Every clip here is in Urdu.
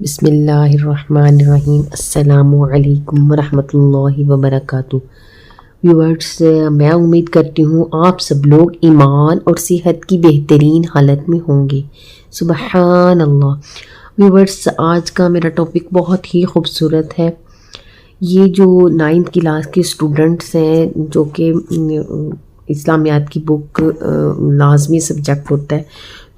بسم اللہ الرحمن الرحیم۔ السلام علیکم ورحمۃ اللہ وبرکاتہ۔ ویورز، میں امید کرتی ہوں آپ سب لوگ ایمان اور صحت کی بہترین حالت میں ہوں گے۔ سبحان اللہ۔ ویورز، آج کا میرا ٹاپک بہت ہی خوبصورت ہے۔ یہ جو 9th کلاس کے اسٹوڈنٹس ہیں جو کہ اسلامیات کی بک لازمی سبجیکٹ ہوتا ہے،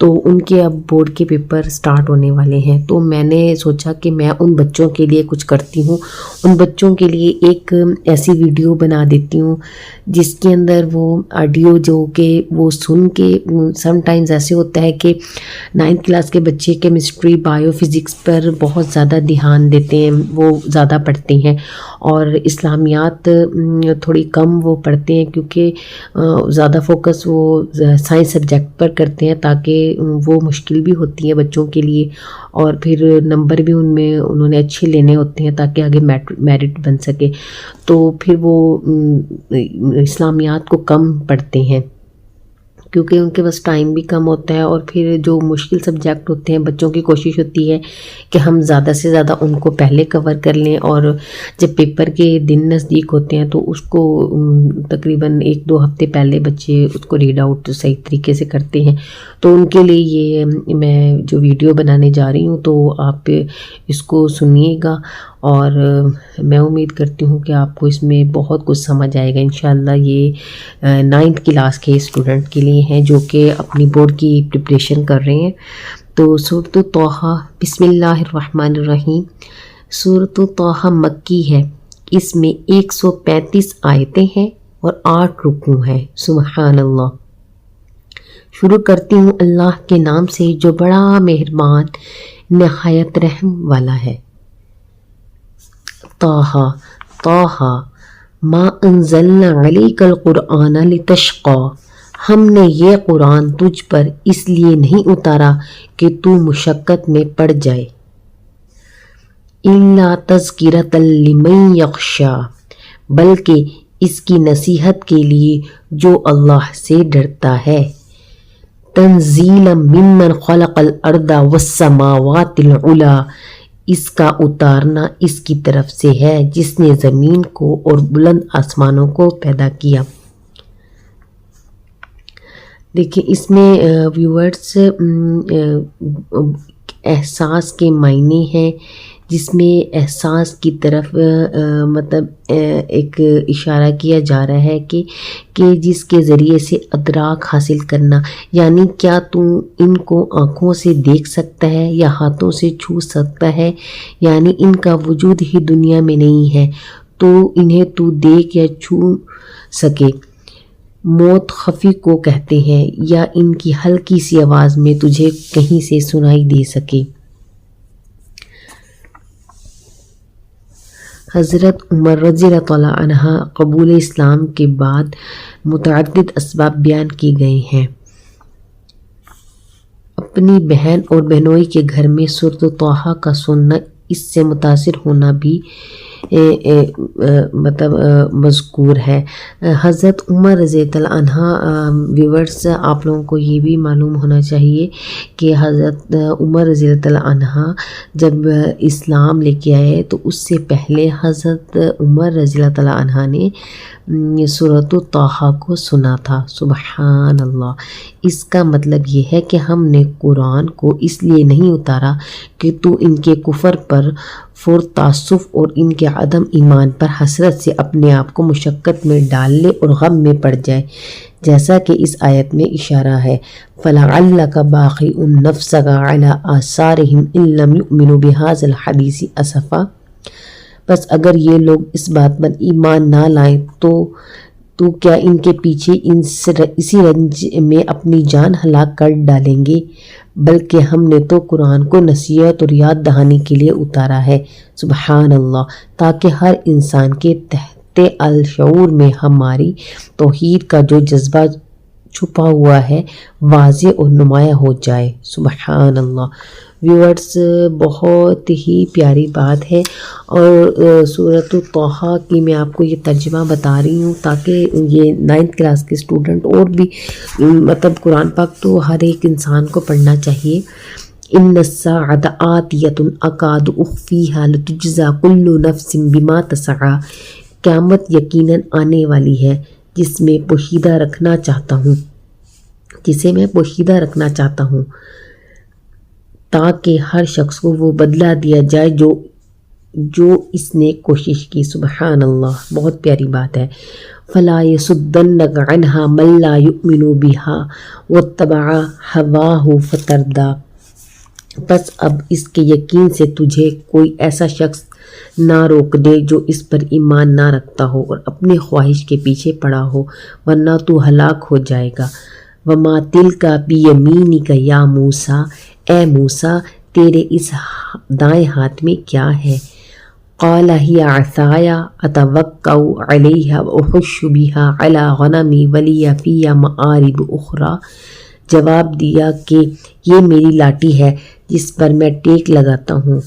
تو ان کے اب بورڈ کے پیپر سٹارٹ ہونے والے ہیں، تو میں نے سوچا کہ میں ان بچوں کے لیے کچھ کرتی ہوں، ان بچوں کے لیے ایک ایسی ویڈیو بنا دیتی ہوں جس کے اندر وہ آڈیو جو کہ وہ سن کے سم ٹائمز ایسے ہوتا ہے کہ 9th کلاس کے بچے کیمسٹری بایو فزکس پر بہت زیادہ دھیان دیتے ہیں، وہ زیادہ پڑھتے ہیں، اور اسلامیات تھوڑی کم وہ پڑھتے ہیں کیونکہ زیادہ فوکس وہ سائنس سبجیکٹ پر کرتے ہیں، تاکہ وہ مشکل بھی ہوتی ہے بچوں کے لیے، اور پھر نمبر بھی ان میں انہوں نے اچھے لینے ہوتے ہیں تاکہ آگے میرٹ بن سکے، تو پھر وہ اسلامیات کو کم پڑھتے ہیں کیونکہ ان کے پاس ٹائم بھی کم ہوتا ہے، اور پھر جو مشکل سبجیکٹ ہوتے ہیں بچوں کی کوشش ہوتی ہے کہ ہم زیادہ سے زیادہ ان کو پہلے کور کر لیں، اور جب پیپر کے دن نزدیک ہوتے ہیں تو اس کو تقریباً 1-2 ہفتے پہلے بچے اس کو ریڈ آؤٹ صحیح طریقے سے کرتے ہیں۔ تو ان کے لیے یہ میں جو ویڈیو بنانے جا رہی ہوں، تو آپ اس کو سنیے گا، اور میں امید کرتی ہوں کہ آپ کو اس میں بہت کچھ سمجھ آئے گا انشاءاللہ۔ یہ 9th کلاس کے اسٹوڈنٹ کے لیے ہیں جو کہ اپنی بورڈ کی پریپریشن کر رہے ہیں۔ تو سورۃ طٰہٰ، بسم اللہ الرحمن الرحیم۔ سورۃ طٰہٰ مکی ہے، اس میں 135 آیتیں ہیں اور 8 رکوع ہیں۔ سبحان اللہ۔ شروع کرتی ہوں اللہ کے نام سے جو بڑا مہربان نہایت رحم والا ہے۔ طٰہٰ طٰہٰ ما انزلنا علیک القرآن لتشقی، ہم نے یہ قرآن تجھ پر اس لیے نہیں اتارا کہ تو مشقت میں پڑ جائے۔ الا تذکرۃ لمن یخشی، بلکہ اس کی نصیحت کے لیے جو اللہ سے ڈرتا ہے۔ تنزیلا ممن خلق الارض والسماوات العلی، اس کا اتارنا اس کی طرف سے ہے جس نے زمین کو اور بلند آسمانوں کو پیدا کیا۔ دیکھیں اس میں ویورز احساس کے معنی ہیں، جس میں احساس کی طرف مطلب ایک اشارہ کیا جا رہا ہے کہ جس کے ذریعے سے ادراک حاصل کرنا، یعنی کیا تو ان کو آنکھوں سے دیکھ سکتا ہے یا ہاتھوں سے چھو سکتا ہے، یعنی ان کا وجود ہی دنیا میں نہیں ہے تو انہیں تو دیکھ یا چھو سکے۔ موت خفی کو کہتے ہیں، یا ان کی ہلکی سی آواز میں تجھے کہیں سے سنائی دے سکے۔ حضرت عمر رضی اللہ عنہ عنہ قبول اسلام کے بعد متعدد اسباب بیان کیے گئے ہیں۔ اپنی بہن اور بہنوئی کے گھر میں سورۃ طٰہٰ کا سننا، اس سے متاثر ہونا بھی مذکور ہے۔ حضرت عمر رضی اللہ عنہ، ویورز آپ لوگوں کو یہ بھی معلوم ہونا چاہیے کہ حضرت عمر رضی اللہ عنہ جب اسلام لے کے آئے تو اس سے پہلے حضرت عمر رضی اللہ عنہ نے سورۃ طٰہٰ کو سنا تھا۔ سبحان اللہ۔ اس کا مطلب یہ ہے کہ ہم نے قرآن کو اس لیے نہیں اتارا کہ تو ان کے کفر پر تعصب اور ان کے عدم ایمان پر حسرت سے اپنے آپ کو مشقت میں ڈال لے اور غم میں پڑ جائے، جیسا کہ اس آیت میں اشارہ ہے۔ فَلَعَلَّكَ بَاخِعٌ نَفْسَكَ عَلَىٰ آثَارِهِمْ إِن لَّمْ يُؤْمِنُوا بِهَٰذَا الْحَدِيثِ أَسَفًا، بس اگر یہ لوگ اس بات پر ایمان نہ لائیں تو کیا ان کے پیچھے اسی رنج میں اپنی جان ہلاک کر ڈالیں گے؟ بلکہ ہم نے تو قرآن کو نصیحت اور یاد دہانی کے لیے اتارا ہے۔ سبحان اللہ۔ تاکہ ہر انسان کے تحت الشعور میں ہماری توحید کا جو جذبہ چھپا ہوا ہے واضح اور نمایاں ہو جائے۔ سبحان اللہ۔ ویورز بہت ہی پیاری بات ہے، اور سورۃ طٰہٰ کی میں آپ کو یہ ترجمہ بتا رہی ہوں تاکہ یہ 9th کلاس کے اسٹوڈنٹ اور بھی مطلب قرآن پاک تو ہر ایک انسان کو پڑھنا چاہیے، ان الساعۃ آتیۃ اکاد اخفیہا لتجزا کل نفس بما تسعی، قیامت یقیناً آنے والی ہے جسے میں پوشیدہ رکھنا چاہتا ہوں تاکہ ہر شخص کو وہ بدلہ دیا جائے جو اس نے کوشش کی۔ سبحان اللہ، بہت پیاری بات ہے۔ فلا یصدنک عنہا من لا یؤمن بہا واتبع ہواہ فتردی، بس اب اس کے یقین سے تجھے کوئی ایسا شخص نہ روک دے جو اس پر ایمان نہ رکھتا ہو اور اپنی خواہش کے پیچھے پڑا ہو، ورنہ تو ہلاک ہو جائے گا۔ وما تلک بیمینک یا موسیٰ، اے موسیٰ تیرے اس دائیں ہاتھ میں کیا ہے؟ قال ہی عصایا اتوکأ علیہا واحش بہا علی غنمی ولی فی مآرب اخری، جواب دیا کہ یہ میری لاٹھی ہے جس پر میں ٹیک لگاتا ہوں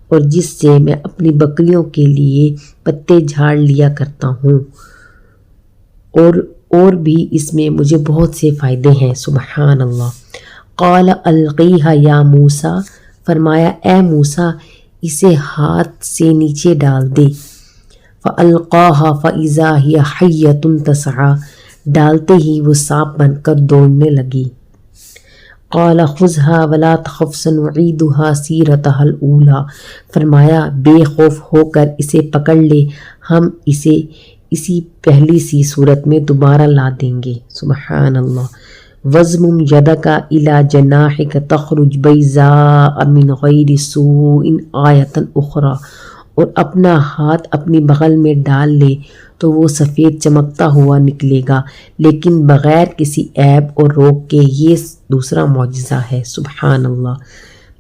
اور جس سے میں اپنی بکریوں کے لیے پتے جھاڑ لیا کرتا ہوں، اور بھی اس میں مجھے بہت سے فائدے ہیں۔ سبحان اللہ۔ قال القیہا یا موسیٰ، فرمایا اے موسیٰ اسے ہاتھ سے نیچے ڈال دے۔ فالقاہا فاذا ہی حیۃ تسعی، ڈالتے ہی وہ سانپ بن کر دوڑنے لگی۔ قال خذھا ولا تخف سنعیدھا سیرتھا الاولی، فرمایا بے خوف ہو کر اسے پکڑ لے، ہم اسے اسی پہلی سی صورت میں دوبارہ لا دیں گے۔ سبحان اللہ۔ وَاضْمُمْ يَدَكَ إِلَى جَنَاحِكَ تَخْرُجْ بَيْضَاءَ مِنْ غَيْرِ سُوءٍ آیَةً أُخْرَى، اور اپنا ہاتھ اپنی بغل میں ڈال لے تو وہ سفید چمکتا ہوا نکلے گا، لیکن بغیر کسی عیب اور روگ کے۔ یہ دوسرا معجزہ ہے۔ سبحان اللہ۔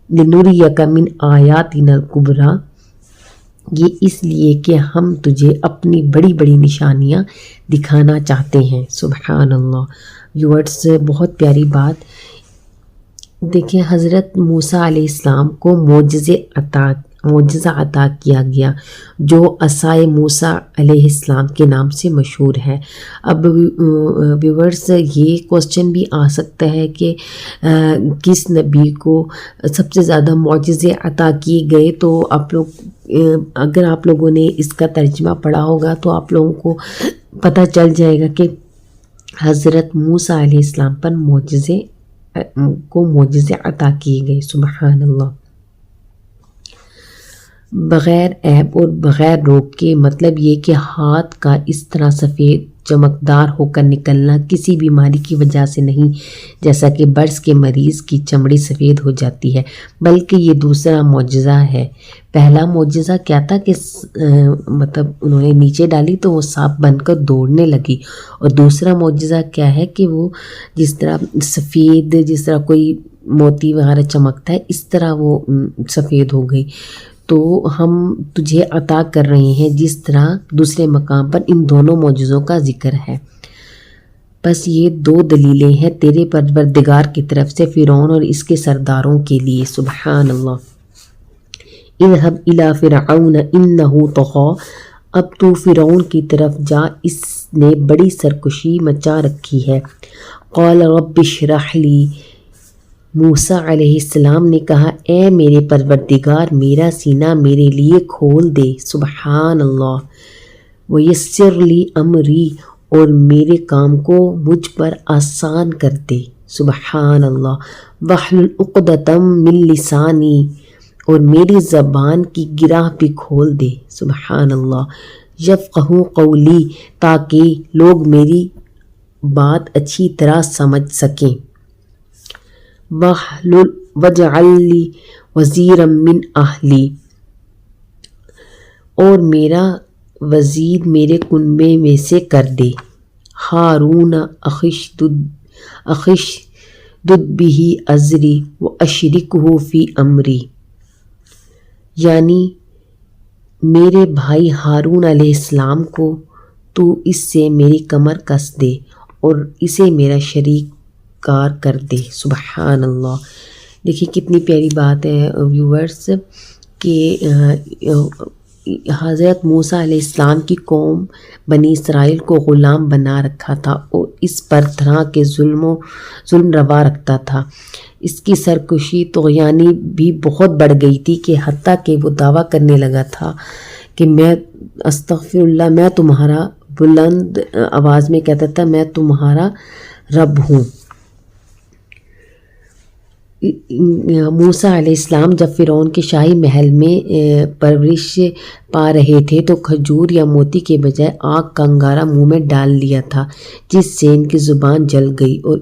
لِنُرِيَكَ مِنْ آیَاتِنَا الْكُبْرَى، یہ اس لیے کہ ہم تجھے اپنی بڑی بڑی نشانیاں دکھانا چاہتے ہیں۔ سبحان اللہ۔ ویورز، بہت پیاری بات دیکھیں، حضرت موسیٰ علیہ السلام کو معجزہ عطا کیا گیا جو عصائے موسیٰ علیہ السلام کے نام سے مشہور ہے۔ اب ویورز، یہ کوسچن بھی آ سکتا ہے کہ کس نبی کو سب سے زیادہ معجزے عطا کیے گئے، تو اگر آپ لوگوں نے اس کا ترجمہ پڑھا ہوگا تو آپ لوگوں کو پتہ چل جائے گا کہ حضرت موسیٰ علیہ السلام پر معجزے عطا کیے گئے۔ سبحان اللہ۔ بغیر عیب اور بغیر روگ کے، مطلب یہ کہ ہاتھ کا اس طرح سفید چمکدار ہو کر نکلنا کسی بیماری کی وجہ سے نہیں، جیسا کہ برس کے مریض کی چمڑی سفید ہو جاتی ہے، بلکہ یہ دوسرا معجزہ ہے۔ پہلا معجزہ کیا تھا کہ مطلب انہوں نے نیچے ڈالی تو وہ سانپ بن کر دوڑنے لگی، اور دوسرا معجزہ کیا ہے کہ وہ جس طرح سفید، جس طرح کوئی موتی وغیرہ چمکتا ہے اس طرح وہ سفید ہو گئی۔ تو ہم تجھے عطا کر رہے ہیں جس طرح دوسرے مقام پر ان دونوں معجزوں کا ذکر ہے۔ بس یہ دو دلیلیں ہیں تیرے پروردگار کی طرف سے فرعون اور اس کے سرداروں کے لیے۔ سبحان اللہ۔ اذهب الى فرعون انه طغى، اب تو فرعون کی طرف جا، اس نے بڑی سرکشی مچا رکھی ہے۔ قال رب اشرح لی، موسیٰ علیہ السلام نے کہا اے میرے پروردگار میرا سینہ میرے لیے کھول دے۔ سبحان اللہ۔ ویسر لی امری، اور میرے کام کو مجھ پر آسان کر دے۔ سبحان اللہ۔ واحلل عقدۃ من لسانی، اور میری زبان کی گرہ بھی کھول دے۔ سبحان اللہ۔ یفقہوا قولی، تاکہ لوگ میری بات اچھی طرح سمجھ سکیں۔ واجعل لی وزیرا من اہلی، اور میرا وزیر میرے کنبے میں سے کر دے۔ ہارون اشدد بہ ازری واشرکہ فی امری، یعنی میرے بھائی ہارون علیہ السلام کو تو اس سے میری کمر کس دے اور اسے میرا شریک کار کر دے۔ سبحان اللہ۔ دیکھیے کتنی پیاری بات ہے ویورز کہ حضرت موسیٰ علیہ السلام کی قوم بنی اسرائیل کو غلام بنا رکھا تھا اور اس پر طرح کے ظلم روا رکھتا تھا، اس کی سرکشی طغیانی بھی بہت بڑھ گئی تھی کہ حتیٰ کہ وہ دعویٰ کرنے لگا تھا کہ میں استغفر اللہ، میں تمہارا، بلند آواز میں کہتا تھا میں تمہارا رب ہوں۔ موسیٰ علیہ السلام جب فرعون کے شاہی محل میں پرورش پا رہے تھے تو کھجور یا موتی کے بجائے آگ کا انگارہ منہ میں ڈال لیا تھا، جس سے ان کی زبان جل گئی اور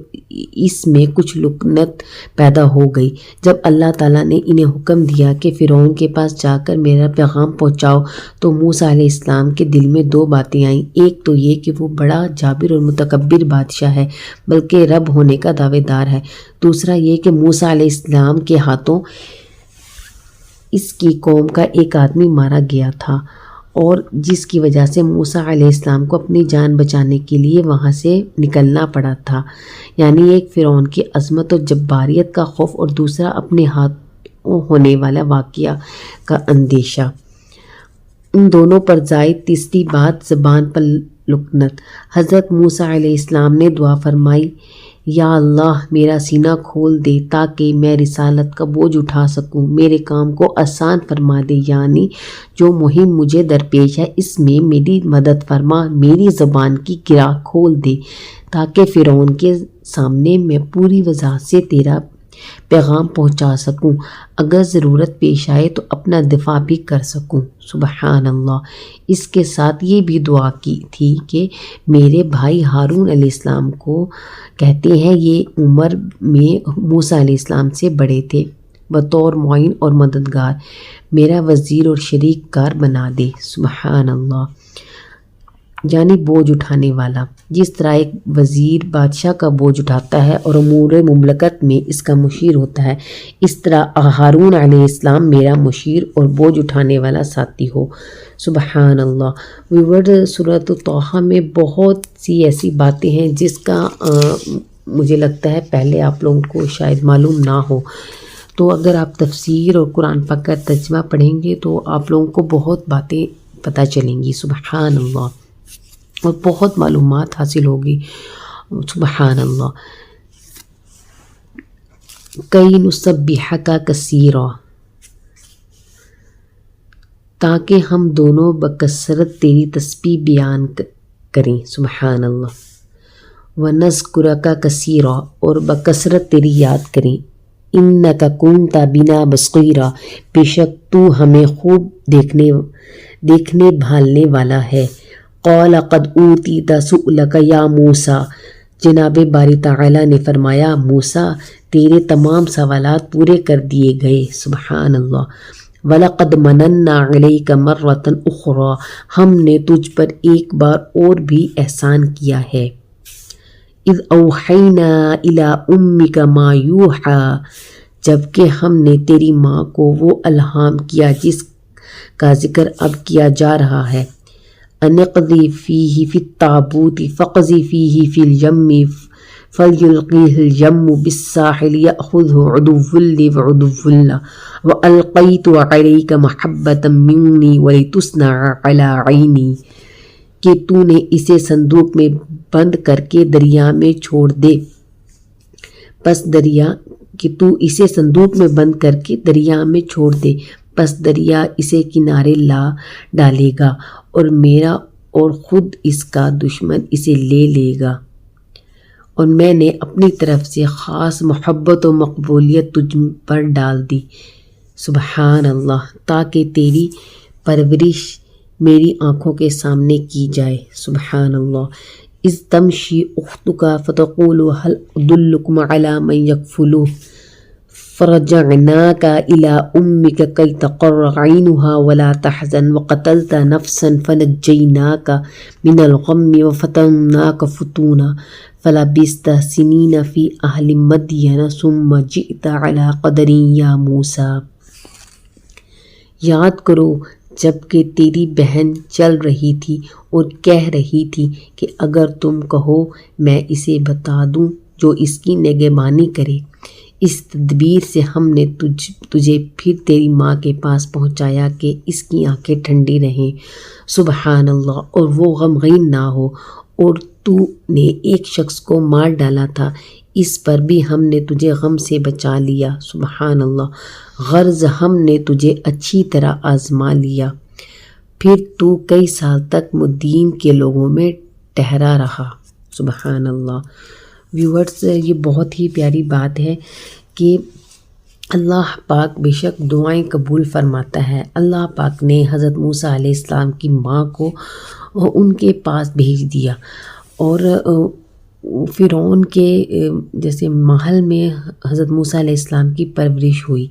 اس میں کچھ لکنت پیدا ہو گئی۔ جب اللہ تعالیٰ نے انہیں حکم دیا کہ فرعون کے پاس جا کر میرا پیغام پہنچاؤ تو موسیٰ علیہ السلام کے دل میں دو باتیں آئیں۔ ایک تو یہ کہ وہ بڑا جابر اور متکبر بادشاہ ہے بلکہ رب ہونے کا دعوے دار ہے، دوسرا یہ کہ موسیٰ علیہ السلام کے ہاتھوں اس کی قوم کا ایک آدمی مارا گیا تھا اور جس کی وجہ سے موسیٰ علیہ السلام کو اپنی جان بچانے کے لیے وہاں سے نکلنا پڑا تھا، یعنی ایک فرعون کی عظمت اور جباریت کا خوف اور دوسرا اپنے ہاتھوں ہونے والا واقعہ کا اندیشہ۔ ان دونوں پر زائد تیسری بات زبان پر لکنت۔ حضرت موسیٰ علیہ السلام نے دعا فرمائی، یا اللہ میرا سینہ کھول دے تاکہ میں رسالت کا بوجھ اٹھا سکوں، میرے کام کو آسان فرما دے، یعنی جو مہم مجھے درپیش ہے اس میں میری مدد فرما، میری زبان کی گرہ کھول دے تاکہ فرعون کے سامنے میں پوری وضاحت سے تیرا پیغام پہنچا سکوں، اگر ضرورت پیش آئے تو اپنا دفاع بھی کر سکوں۔ سبحان اللہ۔ اس کے ساتھ یہ بھی دعا کی تھی کہ میرے بھائی ہارون علیہ السلام کو کہتے ہیں یہ عمر میں موسیٰ علیہ السلام سے بڑے تھے، بطور معین اور مددگار میرا وزیر اور شریک کار بنا دے۔ سبحان اللہ، یعنی بوجھ اٹھانے والا، جس طرح ایک وزیر بادشاہ کا بوجھ اٹھاتا ہے اور امور مملکت میں اس کا مشیر ہوتا ہے، اس طرح ہارون علیہ السلام میرا مشیر اور بوجھ اٹھانے والا ساتھی ہو۔ سبحان اللہ۔ سورۃ طٰہٰ میں بہت سی ایسی باتیں ہیں جس کا مجھے لگتا ہے پہلے آپ لوگوں کو شاید معلوم نہ ہو، تو اگر آپ تفسیر اور قرآن پاک کا ترجمہ پڑھیں گے تو آپ لوگوں کو بہت باتیں پتہ چلیں گی۔ سبحان اللہ، اور بہت معلومات حاصل ہوگی۔ سبحان اللہ۔ کئی نسبحک کثیرا، تاکہ ہم دونوں بکثرت تیری تسبیح بیان کریں۔ سبحان اللہ۔ ونذکرک کثیرا، اور بکثرت تیری یاد کریں۔ انک کنت بنا بصیرا، بے شک تو ہمیں خوب دیکھنے بھالنے والا ہے۔ قال قد اوتیت سؤلک یا موسیٰ، جناب باری تعالیٰ نے فرمایا موسیٰ تیرے تمام سوالات پورے کر دیے گئے۔ سبحان اللہ۔ وَلَقَدْ مَنَنَّا عَلَيْكَ مَرَّةً أُخْرَى، ہم نے تجھ پر ایک بار اور بھی احسان کیا ہے۔ اِذْ أَوْحَيْنَا إِلَىٰ أُمِّكَ مَا يُوحَىٰ، جبکہ ہم نے تیری ماں کو وہ الہام کیا جس کا ذکر اب کیا جا رہا ہے۔ أَنِ اقْذِفْ فِيهِ فِي التَّابُوتِ فَاقْذِفِيهِ فِي الْيَمِّ فَلْيُلْقِهِ الْيَمُّ بِالسَّاحِلِ يَأْخُذْهُ عَدُوٌّ لِّي وَعَدُوٌّ لَّهُ وَأَلْقَيْتُ عَلَيْكَ مَحَبَّةً مِّنِّي وَلِتُصْنَعَ عَلَىٰ عَيْنِي، کہ تو نے اسے صندوق میں بند کر کے دریا میں چھوڑ دے، پس دریا اسے کنارے لا ڈالے گا اور میرا اور خود اس کا دشمن اسے لے لے گا، اور میں نے اپنی طرف سے خاص محبت و مقبولیت تجھ پر ڈال دی۔ سبحان اللہ، تاکہ تیری پرورش میری آنکھوں کے سامنے کی جائے۔ سبحان اللہ۔ اذ تمشی اختک فتقول هل ادلکم علی من یکفلہ فرجعناک الی امک کی تقر عینها ولا تحزن وقتلت نفسا فنجیناک من الغم وفتناک فتونا فلبثت سنین فی اہل مدین ثم جئت علی قدر یا موسیٰ۔ یاد کرو جب کہ تیری بہن چل رہی تھی اور کہہ رہی تھی کہ اگر تم کہو میں اسے بتا دوں جو اس کی نگہبانی کرے، اس تدبیر سے ہم نے تجھے پھر تیری ماں کے پاس پہنچایا کہ اس کی آنکھیں ٹھنڈی رہیں۔ سبحان اللہ۔ اور وہ غمگین نہ ہو، اور تو نے ایک شخص کو مار ڈالا تھا، اس پر بھی ہم نے تجھے غم سے بچا لیا، سبحان اللہ، غرض ہم نے تجھے اچھی طرح آزما لیا، پھر تو کئی سال تک مدین کے لوگوں میں ٹھہرا رہا، سبحان اللہ۔ ویورز، یہ بہت ہی پیاری بات ہے کہ اللہ پاک بے شک دعائیں قبول فرماتا ہے۔ اللہ پاک نے حضرت موسیٰ علیہ السلام کی ماں کو ان کے پاس بھیج دیا، اور فرعون کے جیسے محل میں حضرت موسیٰ علیہ السلام کی پرورش ہوئی،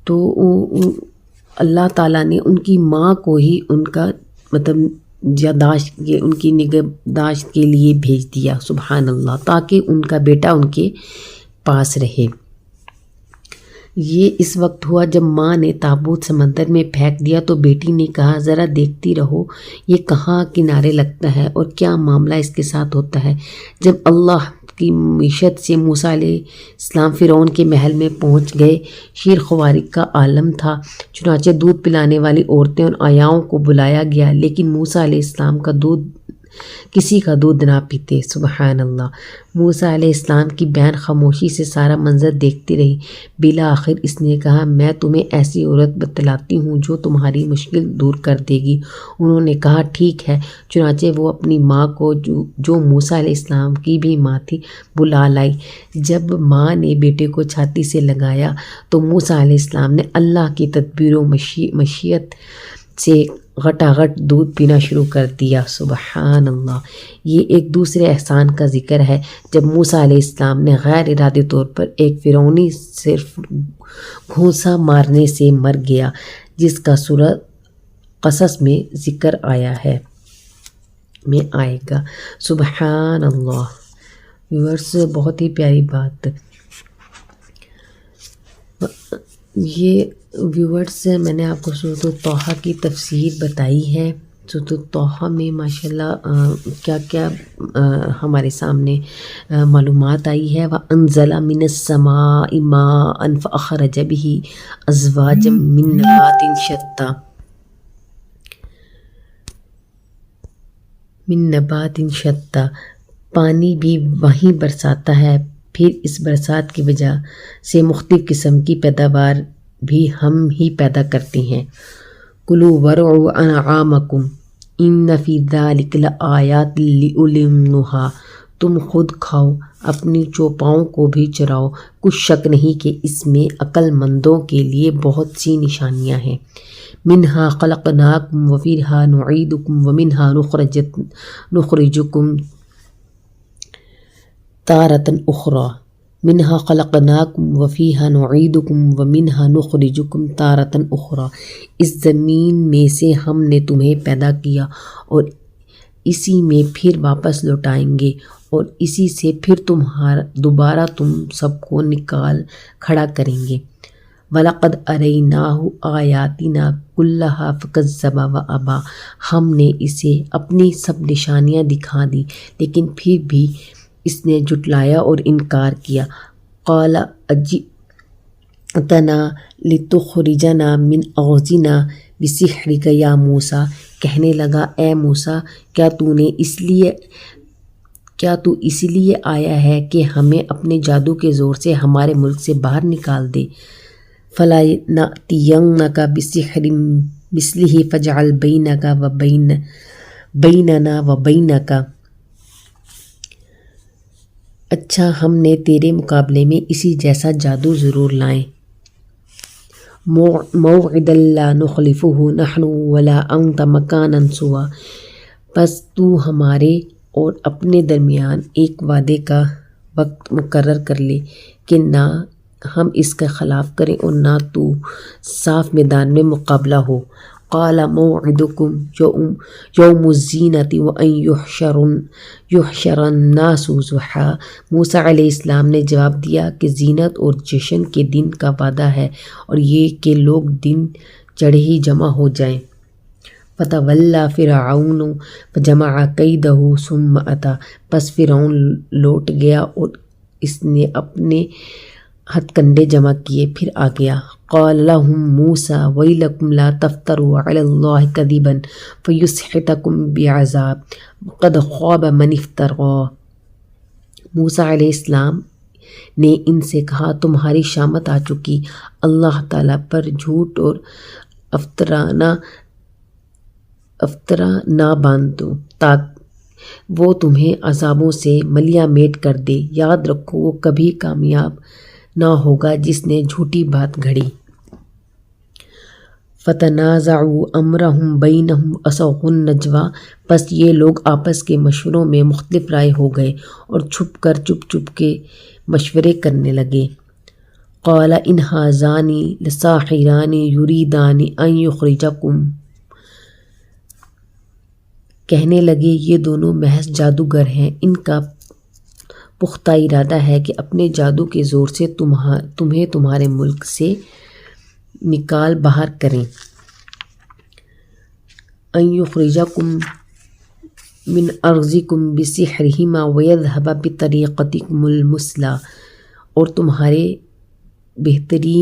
تو اللہ تعالیٰ نے ان کی ماں کو ہی ان کا یاداشت کے ان کی نگہداشت کے لیے بھیج دیا، سبحان اللہ، تاکہ ان کا بیٹا ان کے پاس رہے۔ یہ اس وقت ہوا جب ماں نے تابوت سمندر میں پھینک دیا تو بیٹی نے کہا، ذرا دیکھتی رہو یہ کہاں کنارے لگتا ہے اور کیا معاملہ اس کے ساتھ ہوتا ہے۔ جب اللہ کی معیشت سے موسیٰ علیہ السلام فرعون کے محل میں پہنچ گئے، شیر خواری کا عالم تھا، چنانچہ دودھ پلانے والی عورتیں اور آیاؤں کو بلایا گیا، لیکن موسیٰ علیہ السلام کسی کا دودھ نہ پیتے، سبحان اللہ۔ موسیٰ علیہ السلام کی بہن خاموشی سے سارا منظر دیکھتی رہی، بالآخر اس نے کہا، میں تمہیں ایسی عورت بتلاتی ہوں جو تمہاری مشکل دور کر دے گی۔ انہوں نے کہا، ٹھیک ہے۔ چنانچہ وہ اپنی ماں کو جو موسیٰ علیہ السلام کی بھی ماں تھی بلا لائی۔ جب ماں نے بیٹے کو چھاتی سے لگایا تو موسیٰ علیہ السلام نے اللہ کی تدبیر و مشیت سے گھٹاگھٹ دودھ پینا شروع کر دیا، سبحان اللہ۔ یہ ایک دوسرے احسان کا ذکر ہے جب موسیٰ علیہ السلام نے غیر ارادی طور پر ایک فرعونی صرف گھونسا مارنے سے مر گیا، جس کا سورہ قصص میں ذکر آیا ہے میں آئے گا، سبحان اللہ۔ ویورز، بہت ہی پیاری بات۔ یہ ویورز، میں نے آپ کو سورۃ طٰہٰ کی تفسیر بتائی ہے۔ سورۃ طٰہٰ میں ماشاءاللہ کیا کیا ہمارے سامنے معلومات آئی ہے۔ وَأَنزَلَ مِنَ السَّمَاءِ مَاءً فَأَخْرَجَ بِهِ أَزْوَاجًا مِّن نَبَاتٍ شَتَّىٰ، پانی بھی وہیں برساتا ہے، پھر اس برسات کی وجہ سے مختلف قسم کی پیداوار بھی ہم ہی پیدا کرتے ہیں۔ کُلُوا وَارْعُوا أَنْعَامَکُمْ إِنَّ فِی ذَلِکَ لَآیَاتٍ لِأُولِی النُّہیٰ، تم خود کھاؤ، اپنی چوپاؤں کو بھی چراؤ، کچھ شک نہیں کہ اس میں عقل مندوں کے لیے بہت سی نشانیاں ہیں۔ منہا خلقناکم وفیہا نعیدکم ومنہا نخرجکم تارۃ اخری، منہا خلقناکم وفیہا نعیدکم ومنہا نخرجکم تارۃ اخری، اس زمین میں سے ہم نے تمہیں پیدا کیا اور اسی میں پھر واپس لوٹائیں گے، اور اسی سے پھر دوبارہ تم سب کو نکال کھڑا کریں گے۔ وَلَقَدْ أَرَيْنَاهُ آیَاتِنَا كُلَّهَا فَكَذَّبَ وَأَبَىٰ، ہم نے اسے اپنی سب نشانیاں دکھا دی لیکن پھر بھی اس نے جھٹلایا اور انکار کیا۔ قَالَ أَجِئْتَنَا لِتُخْرِجَنَا مِنْ أَرْضِنَا بِسِحْرِكَ يَا مُوسیٰ، کہنے لگا، اے موسیٰ، کیا تو اس لیے آیا ہے کہ ہمیں اپنے جادو کے زور سے ہمارے ملک سے باہر نکال دے؟ فَلَنَأْتِيَنَّكَ بِسِحْرٍ مِثْلِهِ فَاجْعَلْ بَيْنَنَا وَبَيْنَكَ، اچھا ہم نے تیرے مقابلے میں اسی جیسا جادو ضرور لائیں۔ مَوْعِدًا لَا نُخْلِفُهُ نَحْنُ وَلَا أَنْتَ مَكَانًا سُوًى، پس تو ہمارے اور اپنے درمیان ایک وعدے کا وقت مقرر کر لے کہ نہ ہم اس کا خلاف کریں اور نہ تو صاف میدان میں مقابلہ ہو۔ قَالَ مَوْعِدُكُمْ يَوْمُ الزِّینَةِ وَأَنْ يُحْشَرَ النَّاسُ ضُحًى، موسیٰ علیہ السلام نے جواب دیا کہ زینت اور جشن کے دن کا وعدہ ہے اور یہ کہ لوگ دن چڑھے ہی جمع ہو جائیں۔ فَتَوَلَّىٰ فِرْعَوْنُ فَجَمَعَ كَیْدَهُ ثُمَّ أَتَىٰ، پس فرعون لوٹ گیا اور اس نے اپنے ہتھ کنڈے جمع کیے پھر آ گیا۔ قال لهم موسیٰ ویلکم لا تفتروا علی اللہ کذبا فیسحتکم بعذاب قد خواب من افترا، موسیٰ علیہ السلام نے ان سے کہا تمہاری شامت آ چکی، اللہ تعالیٰ پر جھوٹ اور افطرا نہ باندھو تاکہ وہ تمہیں عذابوں سے ملیا میٹ کر دے۔ یاد رکھو وہ کبھی کامیاب نہ ہوگا جس نے جھوٹی بات گھڑی۔ فتنازعوا امرهم بینہم اسروا النجوی، پس یہ لوگ آپس کے مشوروں میں مختلف رائے ہو گئے اور چپ چپ کے مشورے کرنے لگے۔ قال ان ھذان لساحران یریدان ان یخرجکم، کہنے لگے یہ دونوں محض جادوگر ہیں، ان کا پختہ ارادہ ہے کہ اپنے جادو کے زور سے تمہیں تمہارے ملک سے نکال باہر کریں۔ ان یخرجکم من ارضکم بسحرہما ویذھب بطریقتکم المثلی، اور تمہارے بہترین